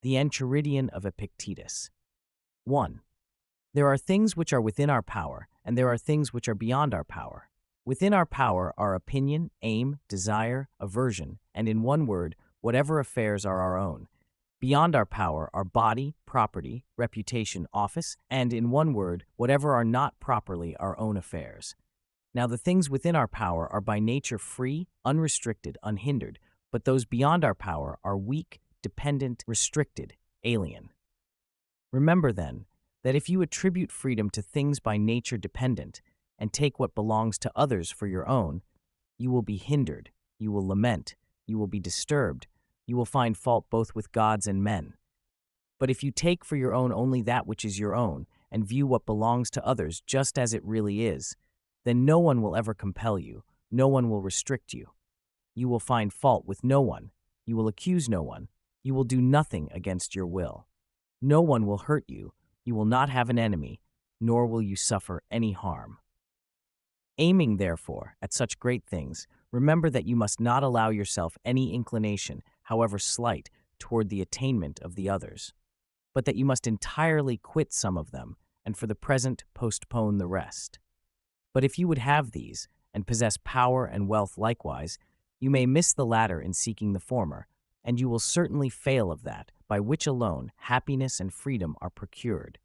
The Enchiridion of Epictetus. 1. There are things which are within our power, and there are things which are beyond our power. Within our power are opinion, aim, desire, aversion, and in one word, whatever affairs are our own. Beyond our power are body, property, reputation, office, and in one word, whatever are not properly our own affairs. Now the things within our power are by nature free, unrestricted, unhindered, but those beyond our power are weak, dependent, restricted, alien. Remember then, that if you attribute freedom to things by nature dependent, and take what belongs to others for your own, you will be hindered, you will lament, you will be disturbed, you will find fault both with gods and men. But if you take for your own only that which is your own, and view what belongs to others just as it really is, then no one will ever compel you, no one will restrict you. You will find fault with no one, you will accuse no one, you will do nothing against your will. No one will hurt you, you will not have an enemy, nor will you suffer any harm. Aiming, therefore, at such great things, remember that you must not allow yourself any inclination, however slight, toward the attainment of the others, but that you must entirely quit some of them, and for the present postpone the rest. But if you would have these, and possess power and wealth likewise, you may miss the latter in seeking the former, and you will certainly fail of that, by which alone happiness and freedom are procured.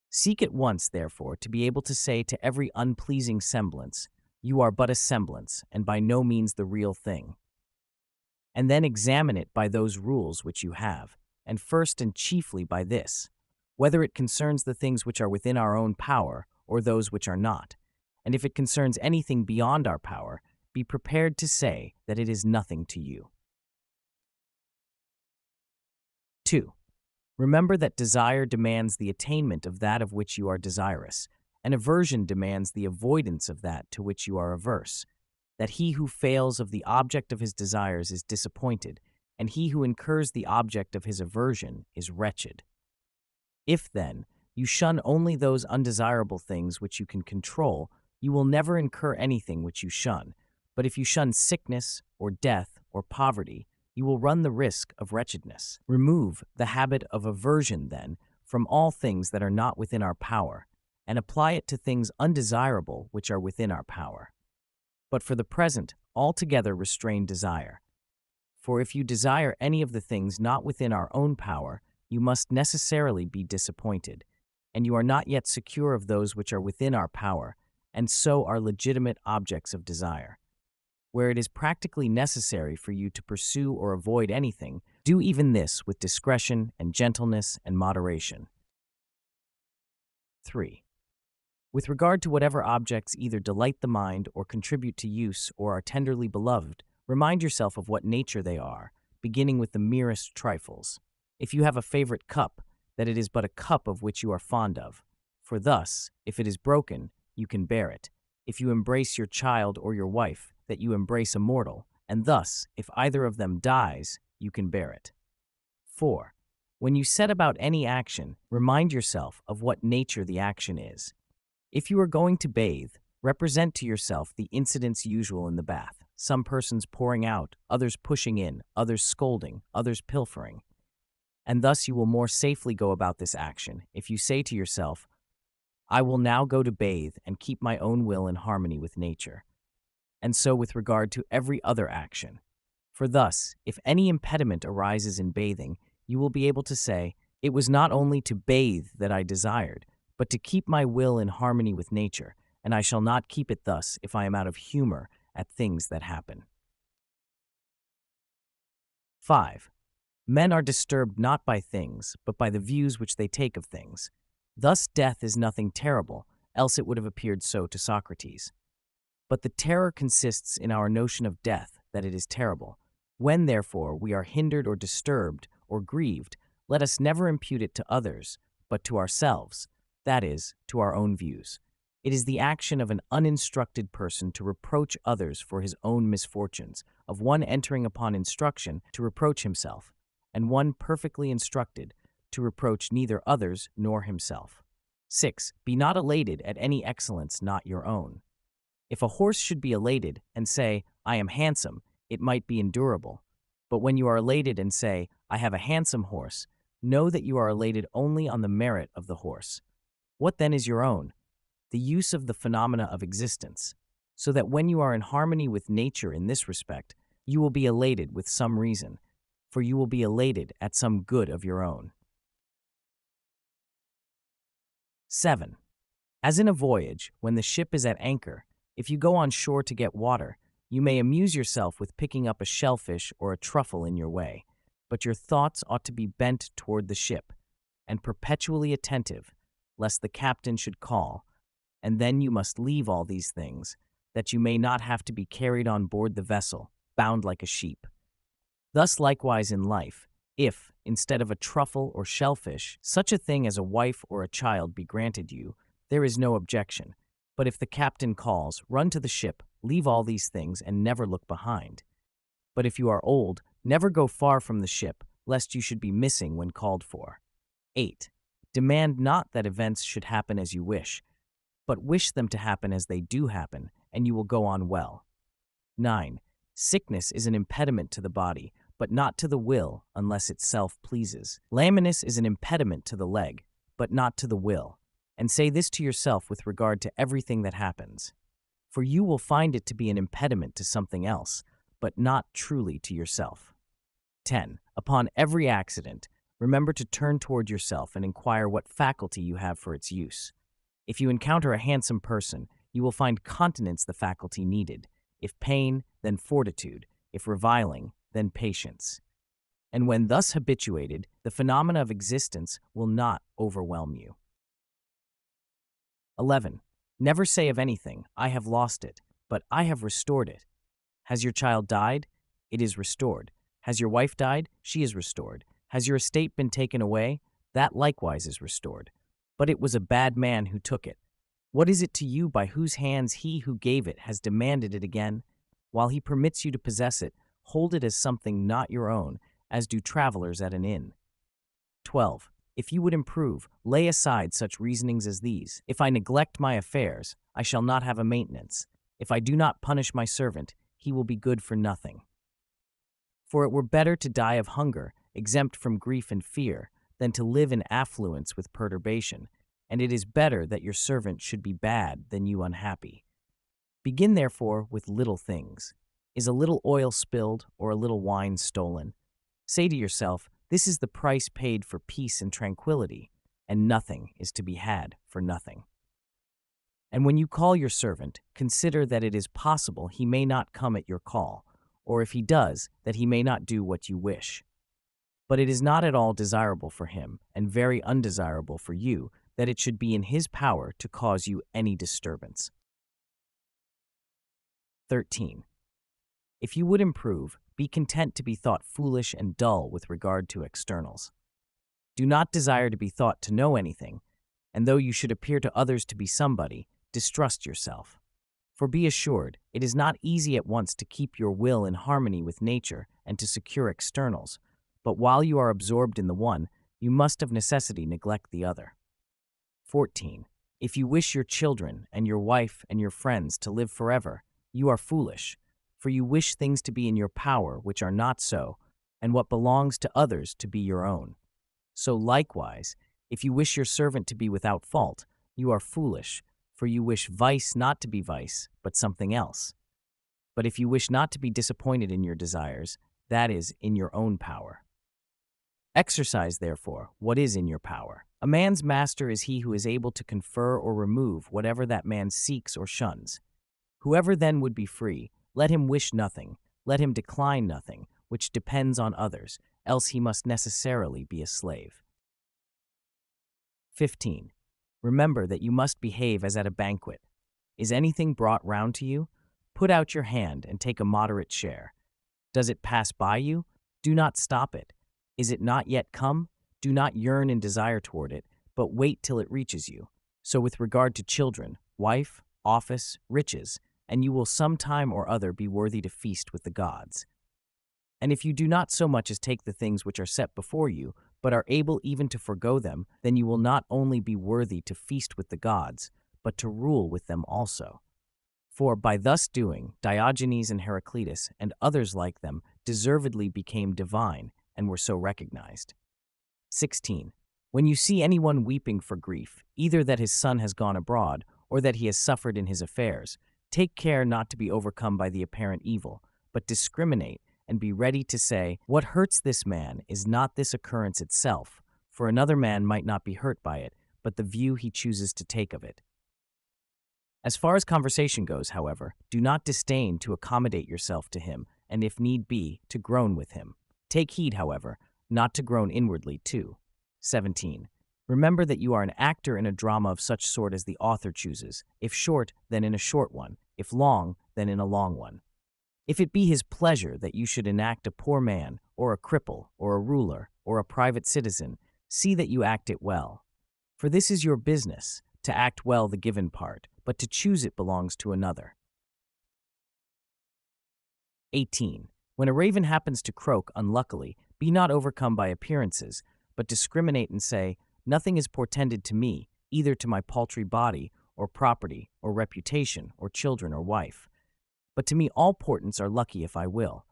Seek at once, therefore, to be able to say to every unpleasing semblance, you are but a semblance, and by no means the real thing. And then examine it by those rules which you have, and first and chiefly by this, whether it concerns the things which are within our own power, or those which are not, and if it concerns anything beyond our power, be prepared to say that it is nothing to you. 2. Remember that desire demands the attainment of that of which you are desirous, and aversion demands the avoidance of that to which you are averse, that he who fails of the object of his desires is disappointed, and he who incurs the object of his aversion is wretched. If, then, you shun only those undesirable things which you can control, you will never incur anything which you shun, but if you shun sickness, or death, or poverty, you will run the risk of wretchedness. Remove the habit of aversion, then, from all things that are not within our power, and apply it to things undesirable which are within our power. But for the present, altogether restrain desire. For if you desire any of the things not within our own power, you must necessarily be disappointed, and you are not yet secure of those which are within our power, and so are legitimate objects of desire. Where it is practically necessary for you to pursue or avoid anything, do even this with discretion and gentleness and moderation. 3. With regard to whatever objects either delight the mind or contribute to use or are tenderly beloved, remind yourself of what nature they are, beginning with the merest trifles. If you have a favorite cup, that it is but a cup of which you are fond of. For thus, if it is broken, you can bear it. If you embrace your child or your wife, that you embrace a mortal, and thus, if either of them dies, you can bear it. 4. When you set about any action, remind yourself of what nature the action is. If you are going to bathe, represent to yourself the incidents usual in the bath, some persons pouring out, others pushing in, others scolding, others pilfering. And thus you will more safely go about this action, if you say to yourself, I will now go to bathe and keep my own will in harmony with nature. And so with regard to every other action. For thus, if any impediment arises in bathing, you will be able to say, it was not only to bathe that I desired, but to keep my will in harmony with nature, and I shall not keep it thus if I am out of humor at things that happen. 5. Men are disturbed not by things, but by the views which they take of things. Thus death is nothing terrible, else it would have appeared so to Socrates. But the terror consists in our notion of death, that it is terrible. When, therefore, we are hindered or disturbed or grieved, let us never impute it to others, but to ourselves, that is, to our own views. It is the action of an uninstructed person to reproach others for his own misfortunes, of one entering upon instruction to reproach himself, and one perfectly instructed to reproach neither others nor himself. 6. Be not elated at any excellence not your own. If a horse should be elated and say, I am handsome, it might be endurable. But when you are elated and say, I have a handsome horse, know that you are elated only on the merit of the horse. What then is your own? The use of the phenomena of existence, so that when you are in harmony with nature in this respect, you will be elated with some reason, for you will be elated at some good of your own. 7. As in a voyage, when the ship is at anchor, if you go on shore to get water, you may amuse yourself with picking up a shellfish or a truffle in your way, but your thoughts ought to be bent toward the ship, and perpetually attentive, lest the captain should call, and then you must leave all these things, that you may not have to be carried on board the vessel, bound like a sheep. Thus likewise in life, if, instead of a truffle or shellfish, such a thing as a wife or a child be granted you, there is no objection. But if the captain calls, run to the ship, leave all these things, and never look behind. But if you are old, never go far from the ship, lest you should be missing when called for. 8. Demand not that events should happen as you wish, but wish them to happen as they do happen, and you will go on well. 9. Sickness is an impediment to the body, but not to the will unless itself pleases. Lameness is an impediment to the leg, but not to the will. And say this to yourself with regard to everything that happens. For you will find it to be an impediment to something else, but not truly to yourself. 10. Upon every accident, remember to turn toward yourself and inquire what faculty you have for its use. If you encounter a handsome person, you will find continence the faculty needed. If pain, then fortitude. If reviling, then patience. And when thus habituated, the phenomena of existence will not overwhelm you. 11. Never say of anything, I have lost it, but I have restored it. Has your child died? It is restored. Has your wife died? She is restored. Has your estate been taken away? That likewise is restored. But it was a bad man who took it. What is it to you by whose hands he who gave it has demanded it again? While he permits you to possess it, hold it as something not your own, as do travelers at an inn. 12. If you would improve, lay aside such reasonings as these. If I neglect my affairs, I shall not have a maintenance. If I do not punish my servant, he will be good for nothing. For it were better to die of hunger, exempt from grief and fear, than to live in affluence with perturbation, and it is better that your servant should be bad than you unhappy. Begin therefore with little things. Is a little oil spilled or a little wine stolen? Say to yourself, this is the price paid for peace and tranquility, and nothing is to be had for nothing. And when you call your servant, consider that it is possible he may not come at your call, or if he does, that he may not do what you wish. But it is not at all desirable for him, and very undesirable for you, that it should be in his power to cause you any disturbance. 13. If you would improve, be content to be thought foolish and dull with regard to externals. Do not desire to be thought to know anything, and though you should appear to others to be somebody, distrust yourself. For be assured, it is not easy at once to keep your will in harmony with nature and to secure externals, but while you are absorbed in the one, you must of necessity neglect the other. 14. If you wish your children and your wife and your friends to live forever, you are foolish, for you wish things to be in your power which are not so, and what belongs to others to be your own. So likewise, if you wish your servant to be without fault, you are foolish, for you wish vice not to be vice, but something else. But if you wish not to be disappointed in your desires, that is in your own power. Exercise, therefore, what is in your power. A man's master is he who is able to confer or remove whatever that man seeks or shuns. Whoever then would be free, let him wish nothing, let him decline nothing, which depends on others, else he must necessarily be a slave. 15. Remember that you must behave as at a banquet. Is anything brought round to you? Put out your hand and take a moderate share. Does it pass by you? Do not stop it. Is it not yet come? Do not yearn and desire toward it, but wait till it reaches you. So with regard to children, wife, office, riches, and you will some time or other be worthy to feast with the gods. And if you do not so much as take the things which are set before you, but are able even to forego them, then you will not only be worthy to feast with the gods, but to rule with them also. For by thus doing, Diogenes and Heraclitus and others like them deservedly became divine and were so recognized. 16. When you see anyone weeping for grief, either that his son has gone abroad or that he has suffered in his affairs, take care not to be overcome by the apparent evil, but discriminate and be ready to say, what hurts this man is not this occurrence itself, for another man might not be hurt by it, but the view he chooses to take of it. As far as conversation goes, however, do not disdain to accommodate yourself to him, and if need be, to groan with him. Take heed, however, not to groan inwardly too. 17. Remember that you are an actor in a drama of such sort as the author chooses, if short, then in a short one, if long, then in a long one. If it be his pleasure that you should enact a poor man, or a cripple, or a ruler, or a private citizen, see that you act it well. For this is your business, to act well the given part, but to choose it belongs to another. 18. When a raven happens to croak unluckily, be not overcome by appearances, but discriminate and say, nothing is portended to me, either to my paltry body, or property, or reputation, or children, or wife. But to me all portents are lucky if I will,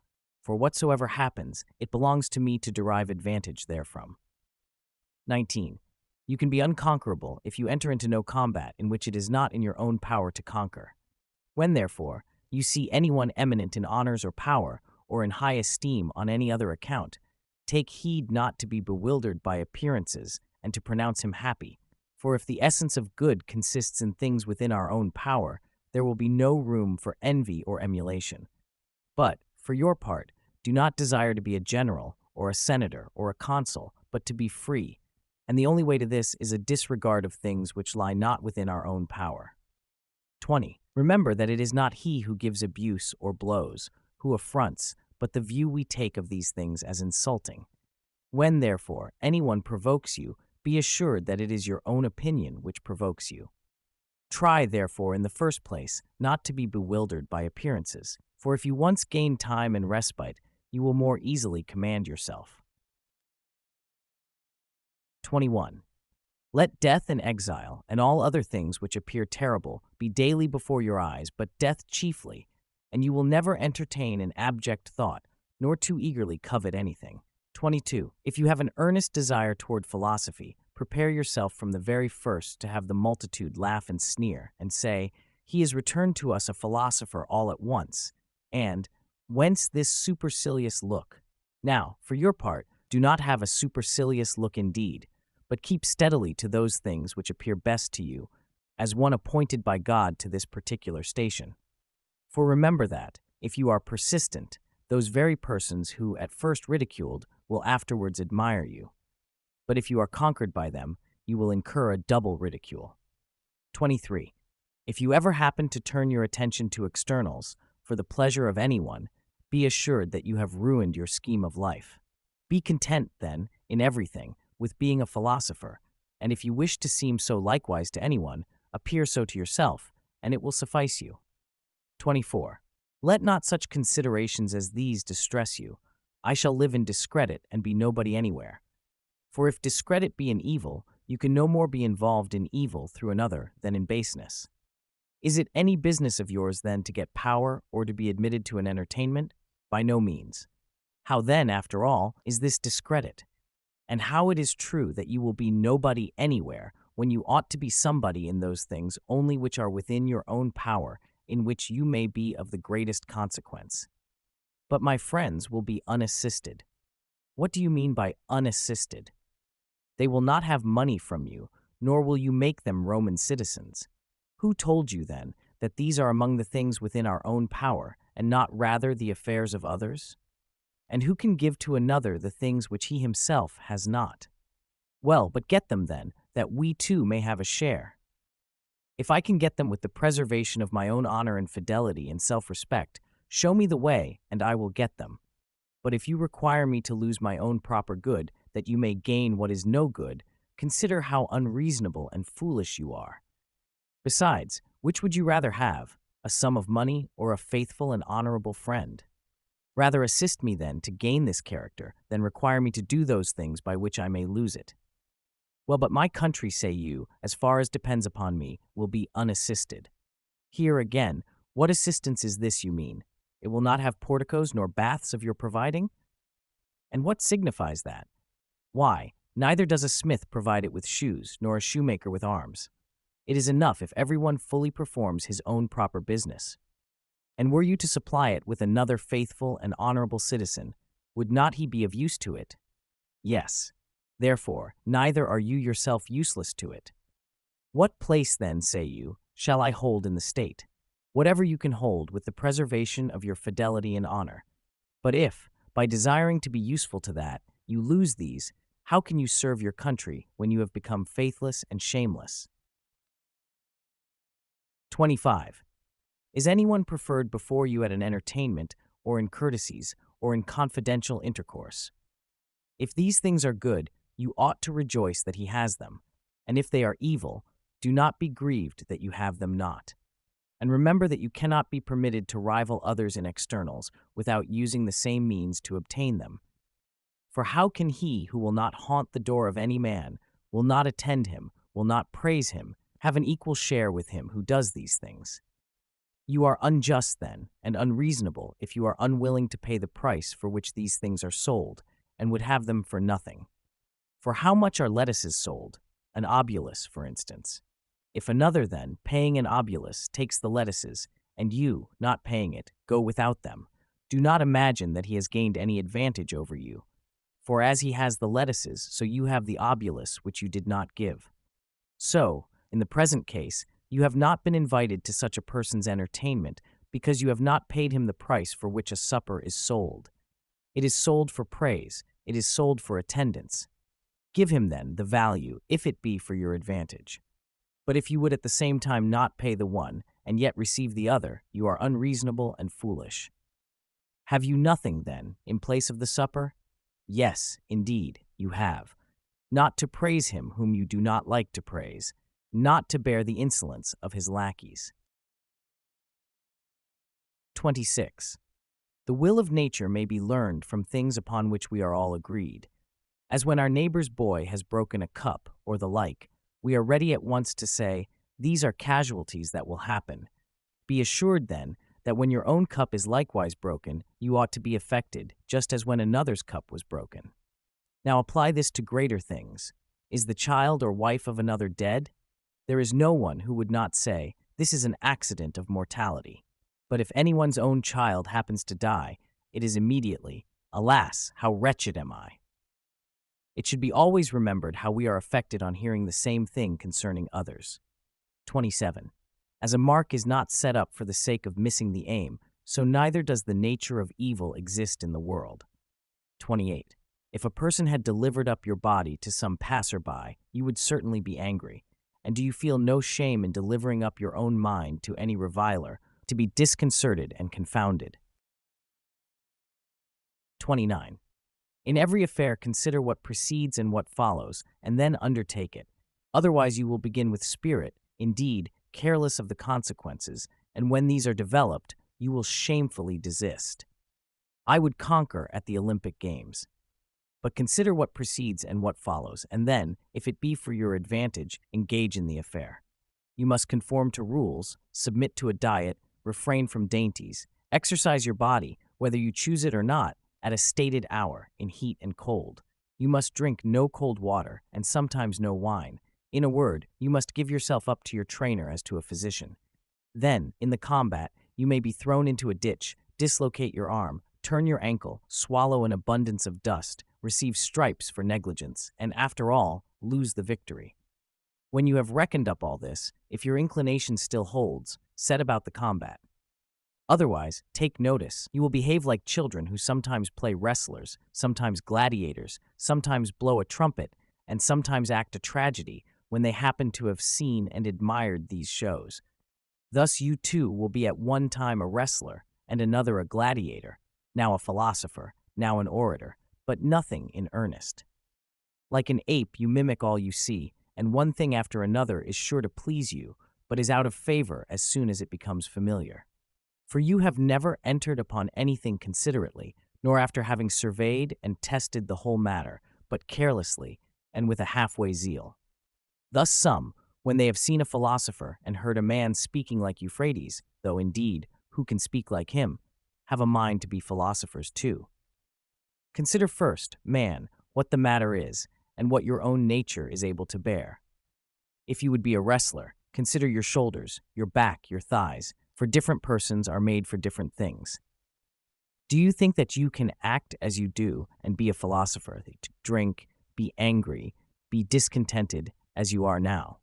for whatsoever happens, it belongs to me to derive advantage therefrom. 19. You can be unconquerable if you enter into no combat in which it is not in your own power to conquer. When, therefore, you see anyone eminent in honors or power, or in high esteem on any other account, take heed not to be bewildered by appearances and to pronounce him happy, for if the essence of good consists in things within our own power, there will be no room for envy or emulation. But, for your part, do not desire to be a general, or a senator, or a consul, but to be free, and the only way to this is a disregard of things which lie not within our own power. 20. Remember that it is not he who gives abuse or blows, who affronts, but the view we take of these things as insulting. When, therefore, anyone provokes you, be assured that it is your own opinion which provokes you. Try, therefore, in the first place, not to be bewildered by appearances, for if you once gain time and respite, you will more easily command yourself. 21. Let death and exile, and all other things which appear terrible, be daily before your eyes, but death chiefly, and you will never entertain an abject thought, nor too eagerly covet anything. 22. If you have an earnest desire toward philosophy, prepare yourself from the very first to have the multitude laugh and sneer, and say, he has returned to us a philosopher all at once, and whence this supercilious look? Now, for your part, do not have a supercilious look indeed, but keep steadily to those things which appear best to you, as one appointed by God to this particular station. For remember that, if you are persistent, those very persons who at first ridiculed will afterwards admire you. But if you are conquered by them, you will incur a double ridicule. 23. If you ever happen to turn your attention to externals, for the pleasure of anyone, be assured that you have ruined your scheme of life. Be content, then, in everything, with being a philosopher, and if you wish to seem so likewise to anyone, appear so to yourself, and it will suffice you. 24. Let not such considerations as these distress you. I shall live in discredit and be nobody anywhere. For if discredit be an evil, you can no more be involved in evil through another than in baseness. Is it any business of yours, then, to get power or to be admitted to an entertainment? By no means. How then, after all, is this discredit? And how it is true that you will be nobody anywhere when you ought to be somebody in those things only which are within your own power, in which you may be of the greatest consequence. But my friends will be unassisted. What do you mean by unassisted? They will not have money from you, nor will you make them Roman citizens. Who told you, then, that these are among the things within our own power, and not rather the affairs of others? And who can give to another the things which he himself has not? Well, but get them then, that we too may have a share. If I can get them with the preservation of my own honor and fidelity and self-respect, show me the way, and I will get them. But if you require me to lose my own proper good, that you may gain what is no good, consider how unreasonable and foolish you are. Besides, which would you rather have, a sum of money or a faithful and honorable friend? Rather assist me, then, to gain this character, than require me to do those things by which I may lose it. Well, but my country, say you, as far as depends upon me, will be unassisted. Here again, what assistance is this you mean? It will not have porticos nor baths of your providing? And what signifies that? Why, neither does a smith provide it with shoes, nor a shoemaker with arms. It is enough if everyone fully performs his own proper business. And were you to supply it with another faithful and honorable citizen, would not he be of use to it? Yes. Therefore, neither are you yourself useless to it. What place, then, say you, shall I hold in the state? Whatever you can hold with the preservation of your fidelity and honor. But if, by desiring to be useful to that, you lose these, how can you serve your country when you have become faithless and shameless? 25. Is anyone preferred before you at an entertainment, or in courtesies, or in confidential intercourse? If these things are good, you ought to rejoice that he has them, and if they are evil, do not be grieved that you have them not. And remember that you cannot be permitted to rival others in externals without using the same means to obtain them. For how can he who will not haunt the door of any man, will not attend him, will not praise him, have an equal share with him who does these things? You are unjust, then, and unreasonable if you are unwilling to pay the price for which these things are sold, and would have them for nothing. For how much are lettuces sold? An obulus, for instance. If another, then, paying an obulus, takes the lettuces, and you, not paying it, go without them, do not imagine that he has gained any advantage over you. For as he has the lettuces, so you have the obulus which you did not give. So, in the present case, you have not been invited to such a person's entertainment because you have not paid him the price for which a supper is sold. It is sold for praise, it is sold for attendance. Give him, then, the value, if it be for your advantage. But if you would at the same time not pay the one, and yet receive the other, you are unreasonable and foolish. Have you nothing, then, in place of the supper? Yes, indeed, you have. Not to praise him whom you do not like to praise, not to bear the insolence of his lackeys. 26. The will of nature may be learned from things upon which we are all agreed. As when our neighbor's boy has broken a cup, or the like, we are ready at once to say, these are casualties that will happen. Be assured, then, that when your own cup is likewise broken, you ought to be affected, just as when another's cup was broken. Now apply this to greater things. Is the child or wife of another dead? There is no one who would not say, this is an accident of mortality. But if anyone's own child happens to die, it is immediately, alas, how wretched am I! It should be always remembered how we are affected on hearing the same thing concerning others. 27. As a mark is not set up for the sake of missing the aim, so neither does the nature of evil exist in the world. 28. If a person had delivered up your body to some passer-by, you would certainly be angry. And do you feel no shame in delivering up your own mind to any reviler, to be disconcerted and confounded? 29. In every affair consider what precedes and what follows, and then undertake it. Otherwise you will begin with spirit, indeed, careless of the consequences, and when these are developed, you will shamefully desist. I would conquer at the Olympic Games. But consider what precedes and what follows, and then, if it be for your advantage, engage in the affair. You must conform to rules, submit to a diet, refrain from dainties, exercise your body, whether you choose it or not, at a stated hour, in heat and cold. You must drink no cold water, and sometimes no wine. In a word, you must give yourself up to your trainer as to a physician. Then, in the combat, you may be thrown into a ditch, dislocate your arm, turn your ankle, swallow an abundance of dust, receive stripes for negligence, and after all, lose the victory. When you have reckoned up all this, if your inclination still holds, set about the combat. Otherwise, take notice, you will behave like children who sometimes play wrestlers, sometimes gladiators, sometimes blow a trumpet, and sometimes act a tragedy when they happen to have seen and admired these shows. Thus you too will be at one time a wrestler, and another a gladiator, now a philosopher, now an orator, but nothing in earnest. Like an ape you mimic all you see, and one thing after another is sure to please you, but is out of favor as soon as it becomes familiar. For you have never entered upon anything considerately, nor after having surveyed and tested the whole matter, but carelessly, and with a halfway zeal. Thus some, when they have seen a philosopher and heard a man speaking like Euphrates, though indeed, who can speak like him, have a mind to be philosophers too. Consider first, man, what the matter is, and what your own nature is able to bear. If you would be a wrestler, consider your shoulders, your back, your thighs, for different persons are made for different things. Do you think that you can act as you do and be a philosopher, to drink, be angry, be discontented as you are now?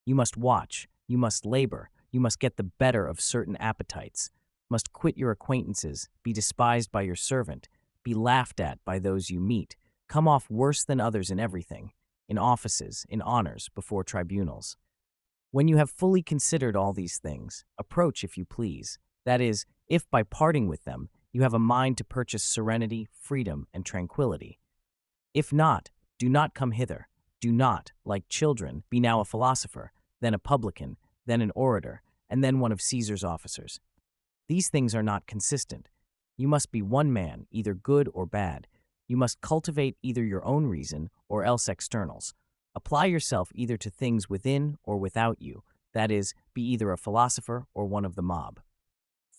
You must watch, you must labor, you must get the better of certain appetites, must quit your acquaintances, be despised by your servant, be laughed at by those you meet, come off worse than others in everything, in offices, in honors, before tribunals. When you have fully considered all these things, approach if you please. That is, if by parting with them you have a mind to purchase serenity, freedom, and tranquility. If not, do not come hither. Do not, like children, be now a philosopher, then a publican, then an orator, and then one of Caesar's officers. These things are not consistent. You must be one man, either good or bad. You must cultivate either your own reason or else externals. Apply yourself either to things within or without you, that is, be either a philosopher or one of the mob.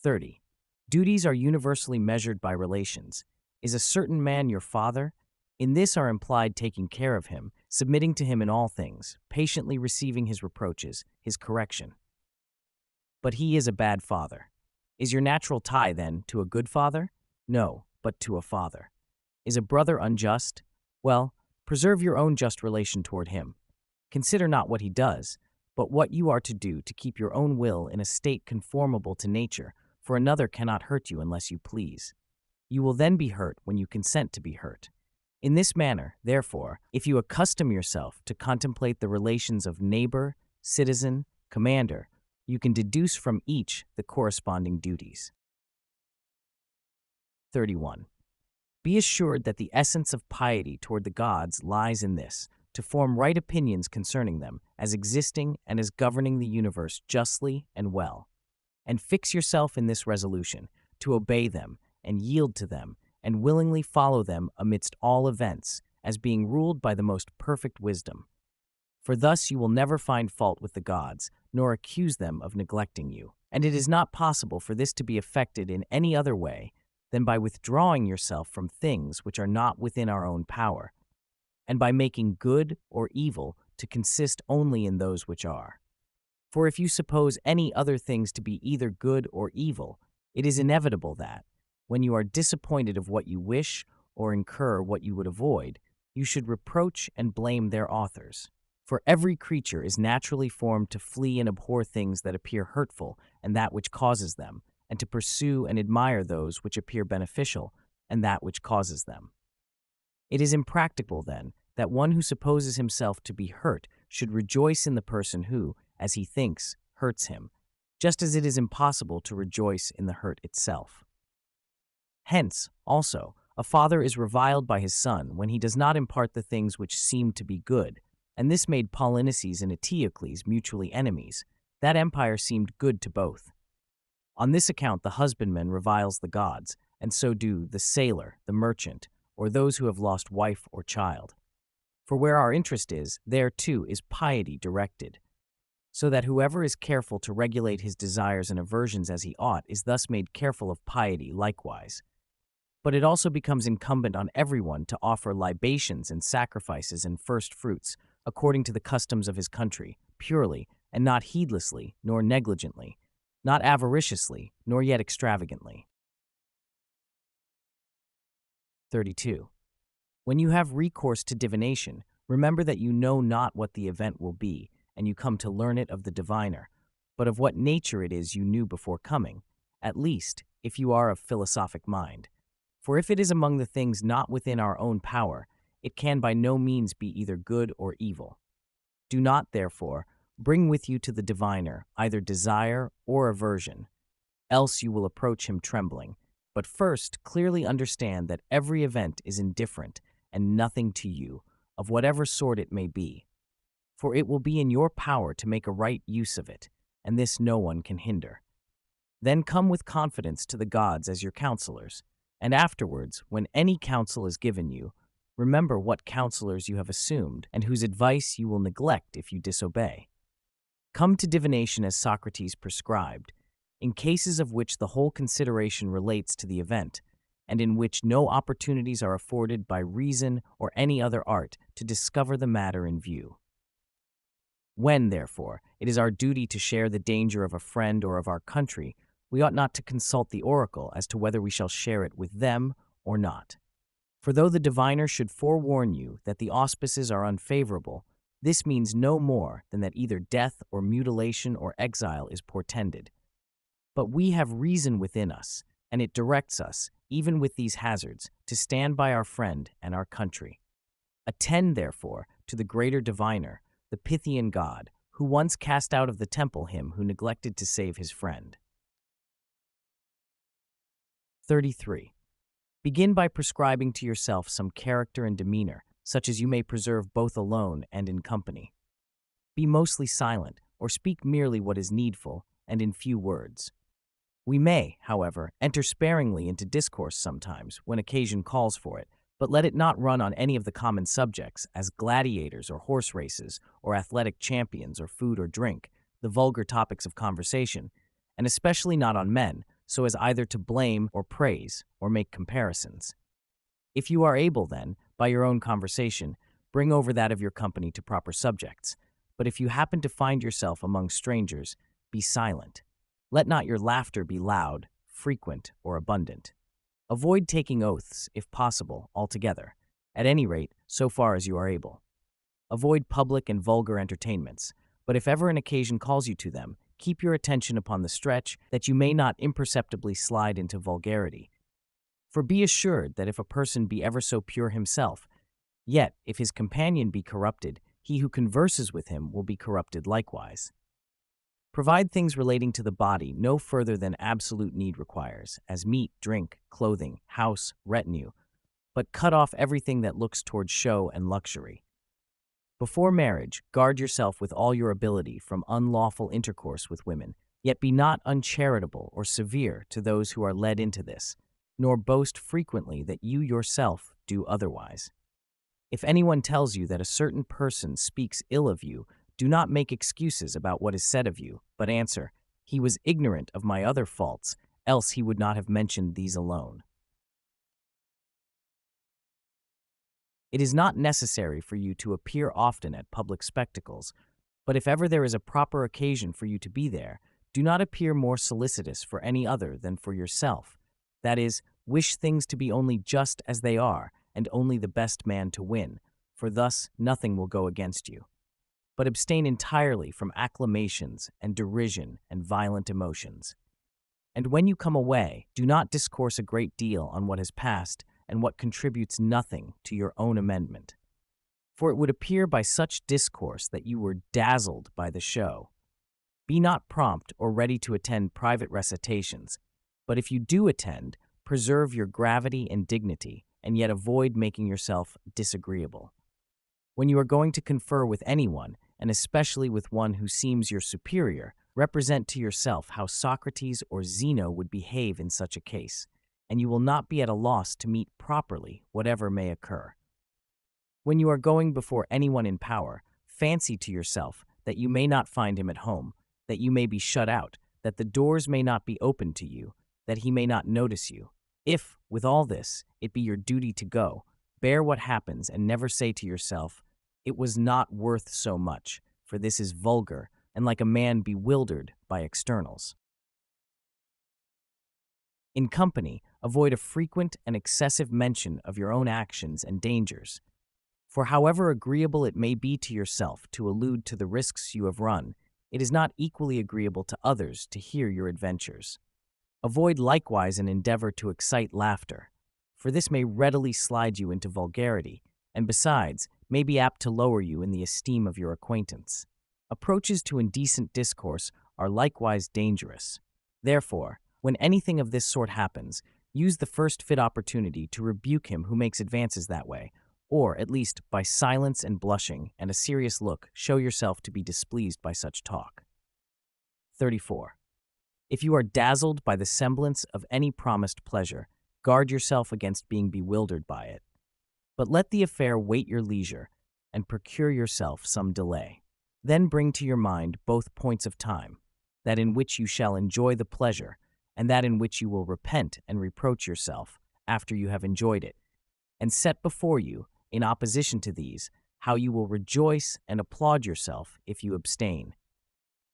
30. Duties are universally measured by relations. Is a certain man your father? In this are implied taking care of him, submitting to him in all things, patiently receiving his reproaches, his correction. But he is a bad father. Is your natural tie, then, to a good father? No, but to a father. Is a brother unjust? Well, preserve your own just relation toward him. Consider not what he does, but what you are to do to keep your own will in a state conformable to nature, for another cannot hurt you unless you please. You will then be hurt when you consent to be hurt. In this manner, therefore, if you accustom yourself to contemplate the relations of neighbor, citizen, commander, you can deduce from each the corresponding duties. 31. Be assured that the essence of piety toward the gods lies in this, to form right opinions concerning them, as existing and as governing the universe justly and well. And fix yourself in this resolution, to obey them, and yield to them, and willingly follow them amidst all events, as being ruled by the most perfect wisdom. For thus you will never find fault with the gods, nor accuse them of neglecting you. And it is not possible for this to be effected in any other way than by withdrawing yourself from things which are not within our own power, and by making good or evil to consist only in those which are. For if you suppose any other things to be either good or evil, it is inevitable that, when you are disappointed of what you wish or incur what you would avoid, you should reproach and blame their authors. For every creature is naturally formed to flee and abhor things that appear hurtful and that which causes them, and to pursue and admire those which appear beneficial and that which causes them. It is impracticable, then, that one who supposes himself to be hurt should rejoice in the person who, as he thinks, hurts him, just as it is impossible to rejoice in the hurt itself. Hence, also, a father is reviled by his son when he does not impart the things which seem to be good, and this made Polynices and Eteocles mutually enemies. That empire seemed good to both. On this account the husbandman reviles the gods, and so do the sailor, the merchant, or those who have lost wife or child. For where our interest is, there too is piety directed, so that whoever is careful to regulate his desires and aversions as he ought is thus made careful of piety likewise. But it also becomes incumbent on everyone to offer libations and sacrifices and first fruits, according to the customs of his country, purely, and not heedlessly, nor negligently, not avariciously, nor yet extravagantly. 32. When you have recourse to divination, remember that you know not what the event will be, and you come to learn it of the diviner, but of what nature it is you knew before coming, at least, if you are of philosophic mind. For if it is among the things not within our own power, it can by no means be either good or evil. Do not, therefore, bring with you to the diviner either desire or aversion, else you will approach him trembling. But first, clearly understand that every event is indifferent and nothing to you, of whatever sort it may be. For it will be in your power to make a right use of it, and this no one can hinder. Then come with confidence to the gods as your counselors, and afterwards, when any counsel is given you, remember what counselors you have assumed, and whose advice you will neglect if you disobey. Come to divination as Socrates prescribed. in cases of which the whole consideration relates to the event, and in which no opportunities are afforded by reason or any other art to discover the matter in view. When, therefore, it is our duty to share the danger of a friend or of our country, we ought not to consult the oracle as to whether we shall share it with them or not. For though the diviner should forewarn you that the auspices are unfavorable, this means no more than that either death or mutilation or exile is portended. But we have reason within us, and it directs us, even with these hazards, to stand by our friend and our country. Attend, therefore, to the greater diviner, the Pythian god, who once cast out of the temple him who neglected to save his friend. 33. Begin by prescribing to yourself some character and demeanor, such as you may preserve both alone and in company. Be mostly silent, or speak merely what is needful, and in few words. We may, however, enter sparingly into discourse sometimes, when occasion calls for it, but let it not run on any of the common subjects, as gladiators or horse races, or athletic champions, or food or drink, the vulgar topics of conversation, and especially not on men, so as either to blame or praise, or make comparisons. If you are able, then, by your own conversation, bring over that of your company to proper subjects. But if you happen to find yourself among strangers, be silent. Let not your laughter be loud, frequent, or abundant. Avoid taking oaths, if possible, altogether, at any rate, so far as you are able. Avoid public and vulgar entertainments, but if ever an occasion calls you to them, keep your attention upon the stretch, that you may not imperceptibly slide into vulgarity. For be assured that if a person be ever so pure himself, yet if his companion be corrupted, he who converses with him will be corrupted likewise. Provide things relating to the body no further than absolute need requires, as meat, drink, clothing, house, retinue, but cut off everything that looks toward show and luxury. Before marriage, guard yourself with all your ability from unlawful intercourse with women, yet be not uncharitable or severe to those who are led into this, nor boast frequently that you yourself do otherwise. If anyone tells you that a certain person speaks ill of you, do not make excuses about what is said of you, but answer, "He was ignorant of my other faults, else he would not have mentioned these alone." It is not necessary for you to appear often at public spectacles, but if ever there is a proper occasion for you to be there, do not appear more solicitous for any other than for yourself. That is, wish things to be only just as they are, and only the best man to win, for thus nothing will go against you. But abstain entirely from acclamations and derision and violent emotions. And when you come away, do not discourse a great deal on what has passed and what contributes nothing to your own amendment. For it would appear by such discourse that you were dazzled by the show. Be not prompt or ready to attend private recitations, but if you do attend, preserve your gravity and dignity, and yet avoid making yourself disagreeable. When you are going to confer with anyone, and especially with one who seems your superior, represent to yourself how Socrates or Zeno would behave in such a case, and you will not be at a loss to meet properly whatever may occur. When you are going before anyone in power, fancy to yourself that you may not find him at home, that you may be shut out, that the doors may not be opened to you, that he may not notice you. If, with all this, it be your duty to go, bear what happens and never say to yourself, "It was not worth so much," for this is vulgar and like a man bewildered by externals. In company, avoid a frequent and excessive mention of your own actions and dangers. For however agreeable it may be to yourself to allude to the risks you have run, it is not equally agreeable to others to hear your adventures. Avoid likewise an endeavor to excite laughter, for this may readily slide you into vulgarity, and besides, may be apt to lower you in the esteem of your acquaintance. Approaches to indecent discourse are likewise dangerous. Therefore, when anything of this sort happens, use the first fit opportunity to rebuke him who makes advances that way, or, at least, by silence and blushing and a serious look, show yourself to be displeased by such talk. 34. If you are dazzled by the semblance of any promised pleasure, guard yourself against being bewildered by it. But let the affair wait your leisure, and procure yourself some delay. Then bring to your mind both points of time. that in which you shall enjoy the pleasure, and that in which you will repent and reproach yourself after you have enjoyed it, and set before you, in opposition to these, how you will rejoice and applaud yourself if you abstain.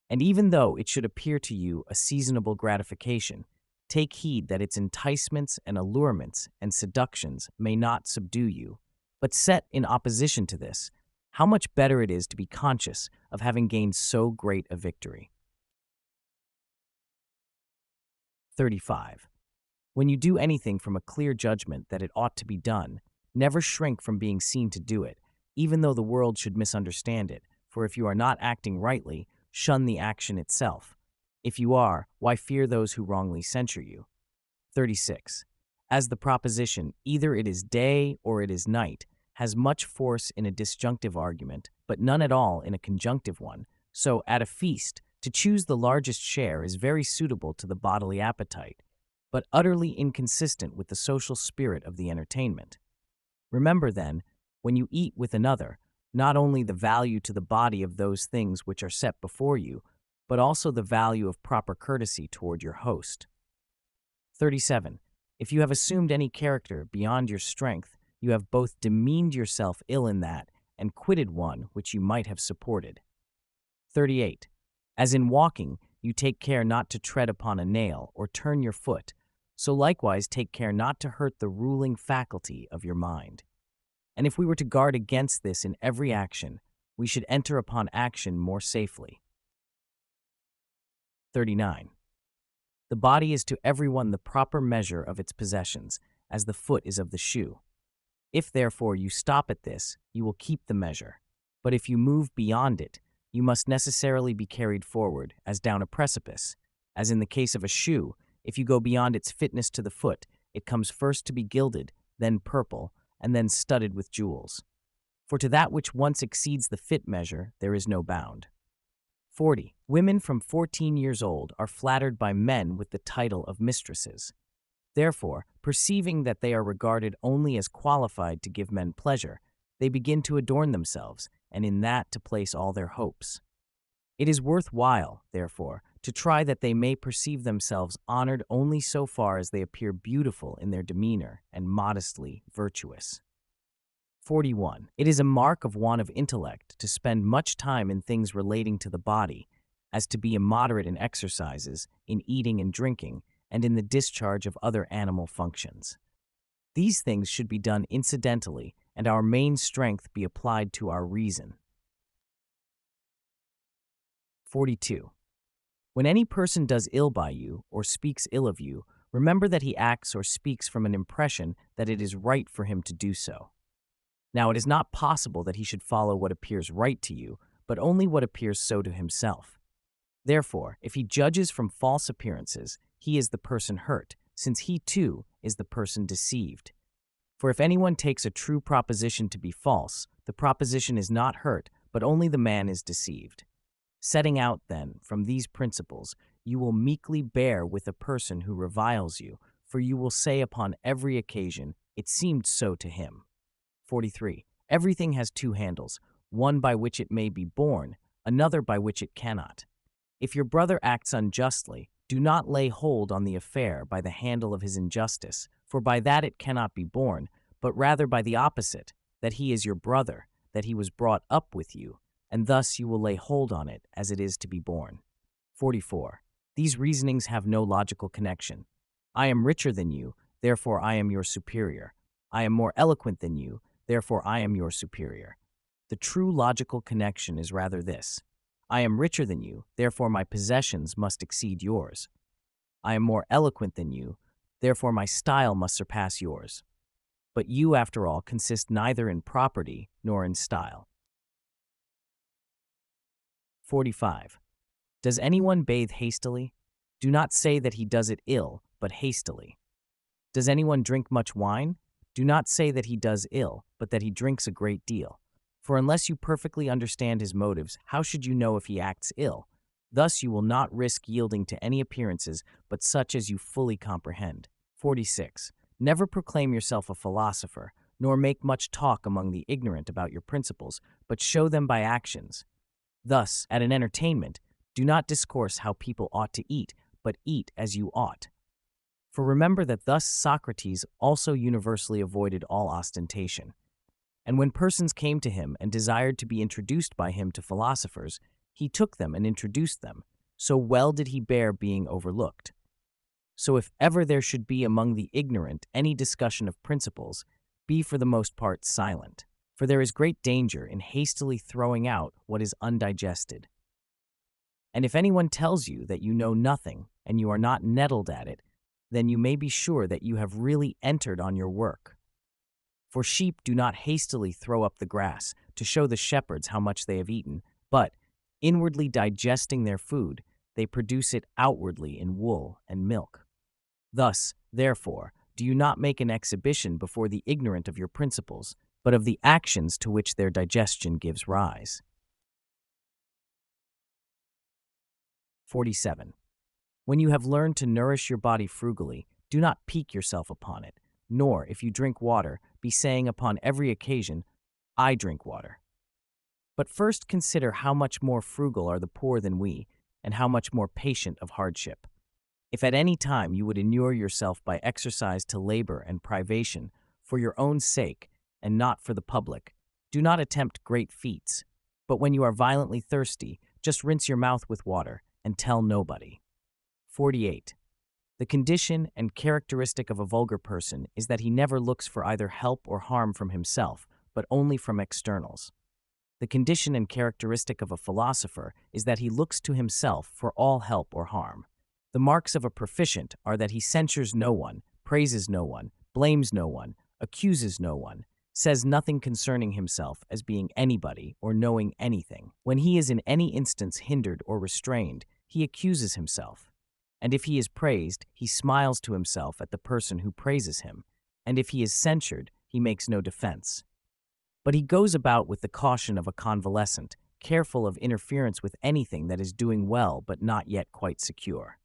And even though it should appear to you a seasonable gratification, take heed that its enticements and allurements and seductions may not subdue you, but set in opposition to this, how much better it is to be conscious of having gained so great a victory. 35. When you do anything from a clear judgment that it ought to be done, never shrink from being seen to do it, even though the world should misunderstand it, for if you are not acting rightly, shun the action itself. If you are, why fear those who wrongly censure you? 36. As the proposition, either it is day or it is night, has much force in a disjunctive argument, but none at all in a conjunctive one, so at a feast, to choose the largest share is very suitable to the bodily appetite, but utterly inconsistent with the social spirit of the entertainment. Remember, then, when you eat with another, not only the value to the body of those things which are set before you, but also the value of proper courtesy toward your host. 37. If you have assumed any character beyond your strength, you have both demeaned yourself ill in that and quitted one which you might have supported. 38. As in walking, you take care not to tread upon a nail or turn your foot, so likewise take care not to hurt the ruling faculty of your mind. And if we were to guard against this in every action, we should enter upon action more safely. 39. The body is to everyone the proper measure of its possessions, as the foot is of the shoe. If, therefore, you stop at this, you will keep the measure. But if you move beyond it, you must necessarily be carried forward, as down a precipice. As in the case of a shoe, if you go beyond its fitness to the foot, it comes first to be gilded, then purple, and then studded with jewels. For to that which once exceeds the fit measure, there is no bound. 40. Women from 14 years old are flattered by men with the title of mistresses. Therefore, perceiving that they are regarded only as qualified to give men pleasure, they begin to adorn themselves, and in that to place all their hopes. It is worth while, therefore, to try that they may perceive themselves honored only so far as they appear beautiful in their demeanor and modestly virtuous. 41. It is a mark of want of intellect to spend much time in things relating to the body, as to be immoderate in exercises, in eating and drinking, and in the discharge of other animal functions. These things should be done incidentally, and our main strength be applied to our reason. 42. When any person does ill by you, or speaks ill of you, remember that he acts or speaks from an impression that it is right for him to do so. Now, it is not possible that he should follow what appears right to you, but only what appears so to himself. Therefore, if he judges from false appearances, he is the person hurt, since he too is the person deceived. For if anyone takes a true proposition to be false, the proposition is not hurt, but only the man is deceived. Setting out, then, from these principles, you will meekly bear with a person who reviles you, for you will say upon every occasion, "It seemed so to him." 43. Everything has two handles, one by which it may be borne, another by which it cannot. If your brother acts unjustly, do not lay hold on the affair by the handle of his injustice, for by that it cannot be borne, but rather by the opposite, that he is your brother, that he was brought up with you, and thus you will lay hold on it as it is to be borne. 44. These reasonings have no logical connection. I am richer than you, therefore I am your superior. I am more eloquent than you, therefore I am your superior. The true logical connection is rather this: I am richer than you, therefore my possessions must exceed yours. I am more eloquent than you, therefore my style must surpass yours. But you, after all, consist neither in property nor in style. 45. Does anyone bathe hastily? Do not say that he does it ill, but hastily. Does anyone drink much wine? Do not say that he does ill, but that he drinks a great deal. For unless you perfectly understand his motives, how should you know if he acts ill? Thus you will not risk yielding to any appearances, but such as you fully comprehend. 46. Never proclaim yourself a philosopher, nor make much talk among the ignorant about your principles, but show them by actions. Thus, at an entertainment, Do not discourse how people ought to eat, but eat as you ought. For remember that thus Socrates also universally avoided all ostentation. And when persons came to him and desired to be introduced by him to philosophers, he took them and introduced them. So well did he bear being overlooked. So if ever there should be among the ignorant any discussion of principles, be for the most part silent, for there is great danger in hastily throwing out what is undigested. And if anyone tells you that you know nothing and you are not nettled at it, then you may be sure that you have really entered on your work. For sheep do not hastily throw up the grass to show the shepherds how much they have eaten, but, inwardly digesting their food, they produce it outwardly in wool and milk. Thus, therefore, do you not make an exhibition before the ignorant of your principles, but of the actions to which their digestion gives rise. 47. When you have learned to nourish your body frugally, do not pique yourself upon it, nor, if you drink water, be saying upon every occasion, I drink water. But first consider how much more frugal are the poor than we, and how much more patient of hardship. If at any time you would inure yourself by exercise to labor and privation, for your own sake, and not for the public, do not attempt great feats. But when you are violently thirsty, just rinse your mouth with water, and tell nobody. 48. The condition and characteristic of a vulgar person is that he never looks for either help or harm from himself, but only from externals. The condition and characteristic of a philosopher is that he looks to himself for all help or harm. The marks of a proficient are that he censures no one, praises no one, blames no one, accuses no one, says nothing concerning himself as being anybody or knowing anything. When he is in any instance hindered or restrained, he accuses himself. And if he is praised, he smiles to himself at the person who praises him. And if he is censured, he makes no defense. But he goes about with the caution of a convalescent, careful of interference with anything that is doing well but not yet quite secure.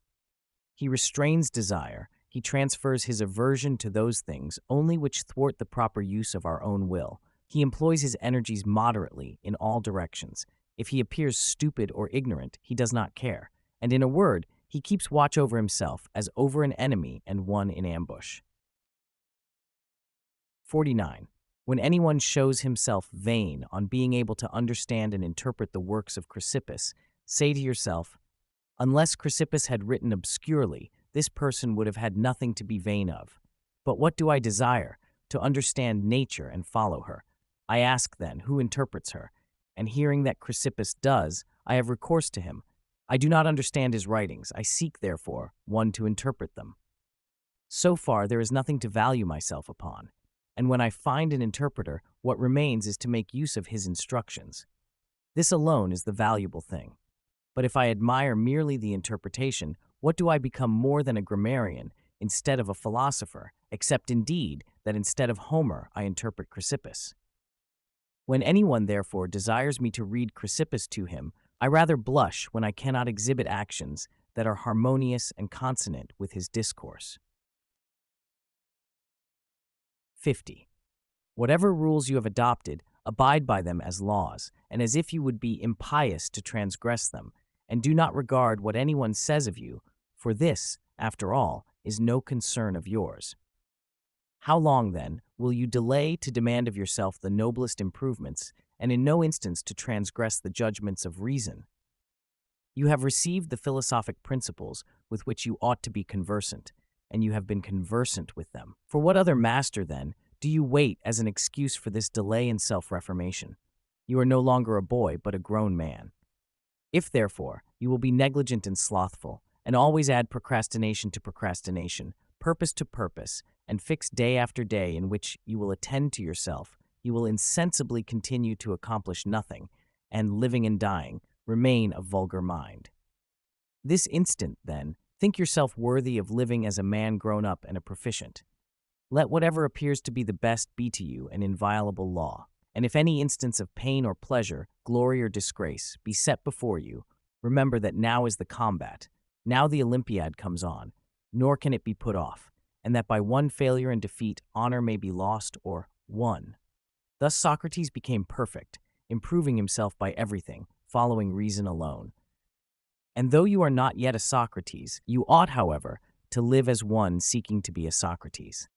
He restrains desire. He transfers his aversion to those things only which thwart the proper use of our own will. He employs his energies moderately in all directions. If he appears stupid or ignorant, he does not care. And in a word, he keeps watch over himself as over an enemy and one in ambush. 49. When anyone shows himself vain on being able to understand and interpret the works of Chrysippus, say to yourself, unless Chrysippus had written obscurely, this person would have had nothing to be vain of. But what do I desire? To understand nature and follow her. I ask then, who interprets her? And hearing that Chrysippus does, I have recourse to him. I do not understand his writings. I seek, therefore, one to interpret them. So far, there is nothing to value myself upon. And when I find an interpreter, what remains is to make use of his instructions. This alone is the valuable thing. But if I admire merely the interpretation, what do I become more than a grammarian instead of a philosopher, except indeed that instead of Homer I interpret Chrysippus? When anyone, therefore, desires me to read Chrysippus to him, I rather blush when I cannot exhibit actions that are harmonious and consonant with his discourse. 50. Whatever rules you have adopted, abide by them as laws, and as if you would be impious to transgress them, and do not regard what anyone says of you, for this, after all, is no concern of yours. How long, then, will you delay to demand of yourself the noblest improvements, and in no instance to transgress the judgments of reason? You have received the philosophic principles with which you ought to be conversant, and you have been conversant with them. For what other master, then, do you wait as an excuse for this delay in self-reformation? You are no longer a boy, but a grown man. If, therefore, you will be negligent and slothful, and always add procrastination to procrastination, purpose to purpose, and fix day after day in which you will attend to yourself, you will insensibly continue to accomplish nothing, and, living and dying, remain a vulgar mind. This instant, then, think yourself worthy of living as a man grown up and a proficient. Let whatever appears to be the best be to you an inviolable law. And if any instance of pain or pleasure, glory or disgrace, be set before you, remember that now is the combat, now the Olympiad comes on, nor can it be put off, and that by one failure and defeat honor may be lost or won. Thus Socrates became perfect, improving himself by everything, following reason alone. And though you are not yet a Socrates, you ought, however, to live as one seeking to be a Socrates.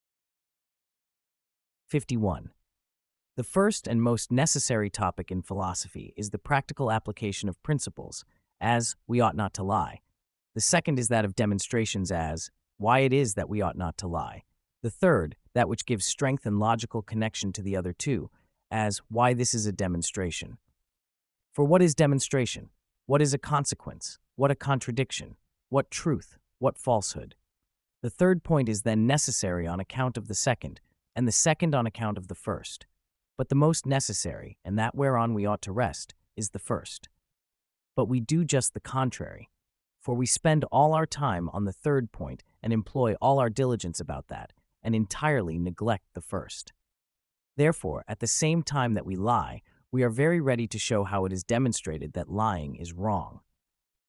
51. The first and most necessary topic in philosophy is the practical application of principles, as we ought not to lie. The second is that of demonstrations, as why it is that we ought not to lie. The third, that which gives strength and logical connection to the other two, as why this is a demonstration. For what is demonstration? What is a consequence? What a contradiction? What truth? What falsehood? The third point is then necessary on account of the second, and the second on account of the first. But the most necessary, and that whereon we ought to rest, is the first. But we do just the contrary, for we spend all our time on the third point and employ all our diligence about that, and entirely neglect the first. Therefore, at the same time that we lie, we are very ready to show how it is demonstrated that lying is wrong.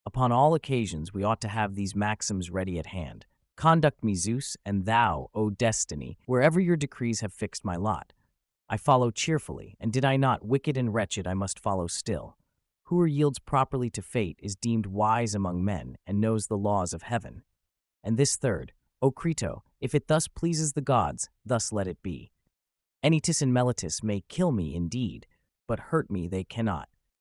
Upon all occasions we ought to have these maxims ready at hand. Conduct me, Zeus, and thou, O destiny, wherever your decrees have fixed my lot. I follow cheerfully, and did I not, wicked and wretched, I must follow still. Whoever yields properly to fate is deemed wise among men, and knows the laws of heaven. And this third, O Crito, if it thus pleases the gods, thus let it be. Anytus and Melitus may kill me indeed, but hurt me they cannot.